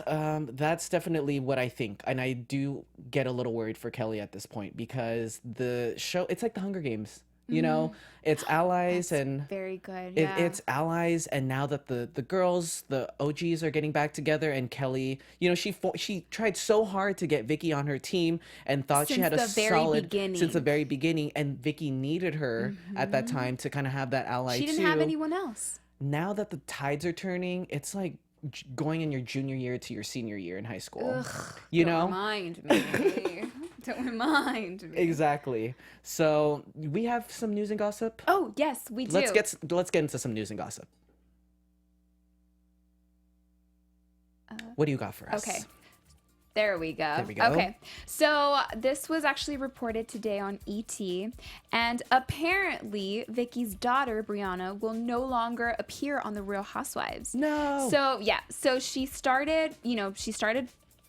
[SPEAKER 1] definitely what I think, and I do get a little worried for Kelly at this point because the show, it's like the Hunger Games, you know, it's allies and
[SPEAKER 5] Very good.
[SPEAKER 1] it's allies, and now that the girls, the OGs are getting back together, and Kelly, you know, she tried so hard to get Vicky on her team and thought she
[SPEAKER 5] Since
[SPEAKER 1] had a
[SPEAKER 5] the very
[SPEAKER 1] solid
[SPEAKER 5] beginning.
[SPEAKER 1] since the very beginning, and Vicky needed her at that time to kind of have that ally
[SPEAKER 5] She didn't
[SPEAKER 1] too.
[SPEAKER 5] have anyone else.
[SPEAKER 1] Now that the tides are turning, it's like going in your junior year to your senior year in high school. You
[SPEAKER 5] Don't
[SPEAKER 1] know?
[SPEAKER 5] remind me. Don't remind me.
[SPEAKER 1] Exactly. So we have some news and gossip.
[SPEAKER 5] Oh yes, we do.
[SPEAKER 1] Let's get into some news and gossip. What do you got for us?
[SPEAKER 5] Okay. There we go.
[SPEAKER 1] There we go.
[SPEAKER 5] Okay. So this was actually reported today on ET, and apparently Vicki's daughter Briana will no longer appear on The Real Housewives.
[SPEAKER 1] No.
[SPEAKER 5] So yeah, so she started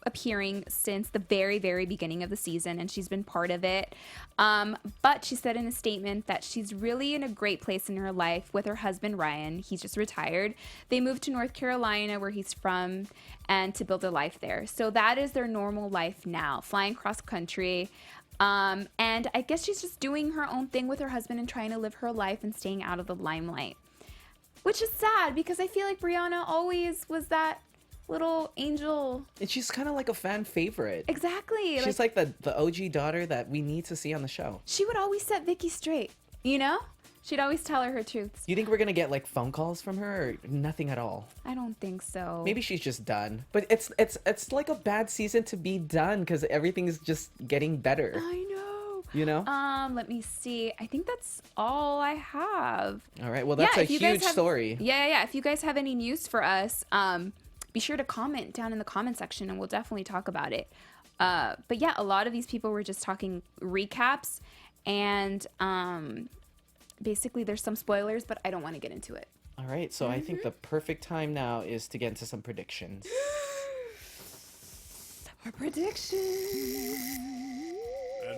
[SPEAKER 5] appearing since the very, very beginning of the season, and she's been part of it. But she said in a statement that she's really in a great place in her life with her husband, Ryan. He's just retired. They moved to North Carolina, where he's from, and to build a life there. So that is their normal life now, flying cross country. And I guess she's just doing her own thing with her husband and trying to live her life and staying out of the limelight. Which is sad because I feel like Briana always was that little angel.
[SPEAKER 1] And she's kind of like a fan favorite.
[SPEAKER 5] Exactly.
[SPEAKER 1] She's like the OG daughter that we need to see on the show.
[SPEAKER 5] She would always set Vicki straight, you know? She'd always tell her truths.
[SPEAKER 1] You think we're gonna get like phone calls from her, or nothing at all?
[SPEAKER 5] I don't think so.
[SPEAKER 1] Maybe she's just done. But it's like a bad season to be done because everything is just getting better.
[SPEAKER 5] I know.
[SPEAKER 1] You know?
[SPEAKER 5] Let me see. I think that's all I have.
[SPEAKER 1] All right. Well, that's a
[SPEAKER 5] if you guys
[SPEAKER 1] huge
[SPEAKER 5] have-
[SPEAKER 1] story.
[SPEAKER 5] Yeah. If you guys have any news for us, be sure to comment down in the comment section and we'll definitely talk about it. But yeah, a lot of these people were just talking recaps and basically there's some spoilers, but I don't want to get into it.
[SPEAKER 1] All right. So I think the perfect time now is to get into some predictions.
[SPEAKER 5] Our predictions.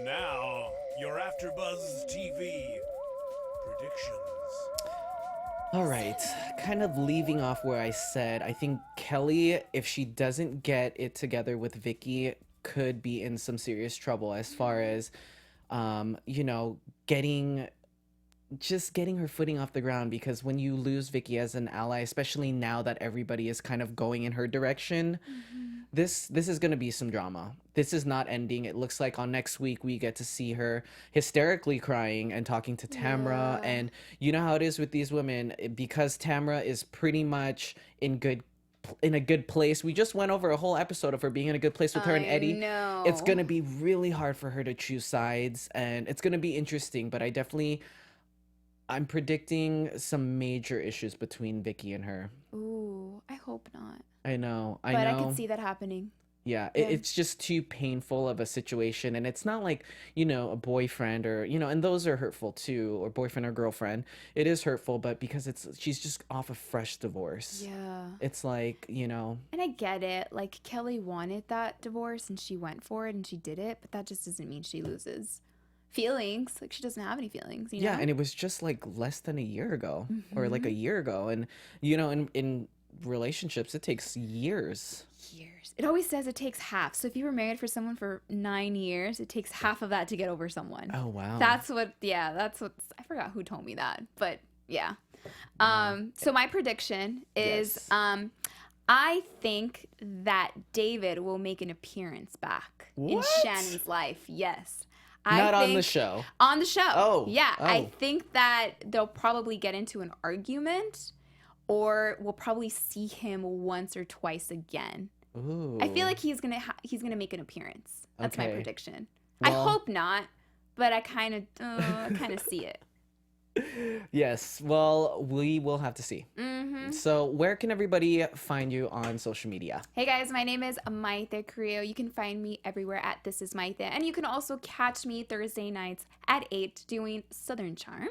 [SPEAKER 4] And now, your AfterBuzz TV predictions.
[SPEAKER 1] All right, kind of leaving off where I said, I think Kelly, if she doesn't get it together with Vicki, could be in some serious trouble as far as, you know, getting her footing off the ground, because when you lose Vicki as an ally, especially now that everybody is kind of going in her direction, this is going to be some drama. This is not ending. It looks like on next week we get to see her hysterically crying and talking to Tamra. And you know how it is with these women, because Tamra is pretty much in a good place. We just went over a whole episode of her being in a good place with her and Eddie.
[SPEAKER 5] No.
[SPEAKER 1] It's going to be really hard for her to choose sides, and it's going to be interesting, but I'm predicting some major issues between Vicki and her.
[SPEAKER 5] Ooh, I hope not.
[SPEAKER 1] I know.
[SPEAKER 5] But I could see that happening.
[SPEAKER 1] Yeah, it's just too painful of a situation. And it's not like, you know, a boyfriend or, you know, and those are hurtful too, or boyfriend or girlfriend. It is hurtful, but because she's just off a fresh divorce.
[SPEAKER 5] Yeah.
[SPEAKER 1] It's like, you know.
[SPEAKER 5] And I get it. Like, Kelly wanted that divorce and she went for it and she did it, but that just doesn't mean she loses feelings. Like, she doesn't have any feelings, you know?
[SPEAKER 1] Yeah, and it was just like less than a year ago or like a year ago. And, you know, in relationships, it takes years.
[SPEAKER 5] It always says it takes half. So if you were married for someone for 9 years, it takes half of that to get over someone.
[SPEAKER 1] Oh, wow.
[SPEAKER 5] That's what I forgot who told me that, but yeah. So my prediction is, I think that David will make an appearance back in Shannon's life. Yes.
[SPEAKER 1] Not on the show.
[SPEAKER 5] On the show.
[SPEAKER 1] Oh.
[SPEAKER 5] Yeah.
[SPEAKER 1] Oh.
[SPEAKER 5] I think that they'll probably get into an argument, or we'll probably see him once or twice again.
[SPEAKER 1] Ooh.
[SPEAKER 5] I feel like he's gonna make an appearance. That's my
[SPEAKER 1] Okay.
[SPEAKER 5] prediction.
[SPEAKER 1] Well-
[SPEAKER 5] I hope not, but I kind of see it.
[SPEAKER 1] Yes. Well, we will have to see.
[SPEAKER 5] Mm-hmm.
[SPEAKER 1] So where can everybody find you on social media?
[SPEAKER 5] Hey guys, my name is Mayte Carrillo. You can find me everywhere at This Is Mayte, and you can also catch me Thursday nights at 8 doing Southern Charm.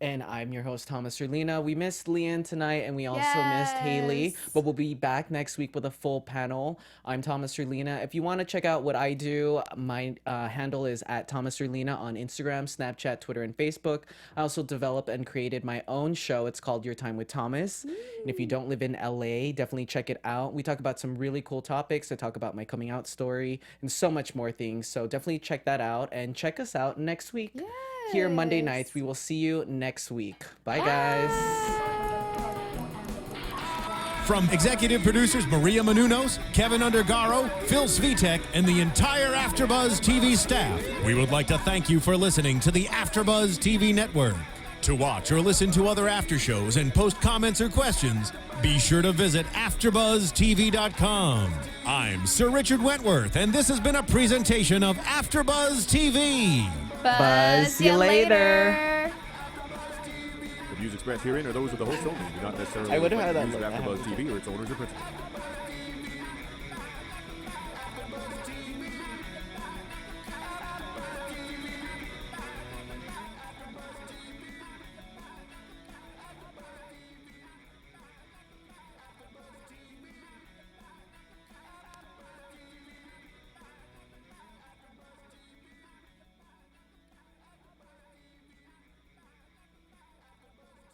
[SPEAKER 1] And I'm your host, Thomas Orlina. We missed Leanne tonight, and we also missed Haley,
[SPEAKER 5] Yes.
[SPEAKER 1] but we'll be back next week with a full panel. I'm Thomas Orlina. If you want to check out what I do, my handle is at Thomas Orlina on Instagram, Snapchat, Twitter, and Facebook. I also developed and created my own show. It's called Your Time with Thomas. And if you don't live in LA, definitely check it out. We talk about some really cool topics. I talk about my coming out story and so much more things. So definitely check that out, and check us out next week. Here Monday nights. We will see you next week. Bye, guys.
[SPEAKER 4] From executive producers Maria Menounos, Kevin Undergaro, Phil Svitek, and the entire AfterBuzz TV staff, we would like to thank you for listening to the AfterBuzz TV network. To watch or listen to other after shows and post comments or questions, be sure to visit AfterBuzzTV.com. I'm Sir Richard Wentworth, and this has been a presentation of AfterBuzz TV.
[SPEAKER 1] Buzz you later.
[SPEAKER 6] The views expressed herein are those of the host only, do not necessarily
[SPEAKER 1] I would've
[SPEAKER 6] reflect
[SPEAKER 1] had
[SPEAKER 6] the
[SPEAKER 1] that
[SPEAKER 6] views of
[SPEAKER 1] look. I
[SPEAKER 6] AfterBuzz
[SPEAKER 1] have
[SPEAKER 6] TV or its owners or principals.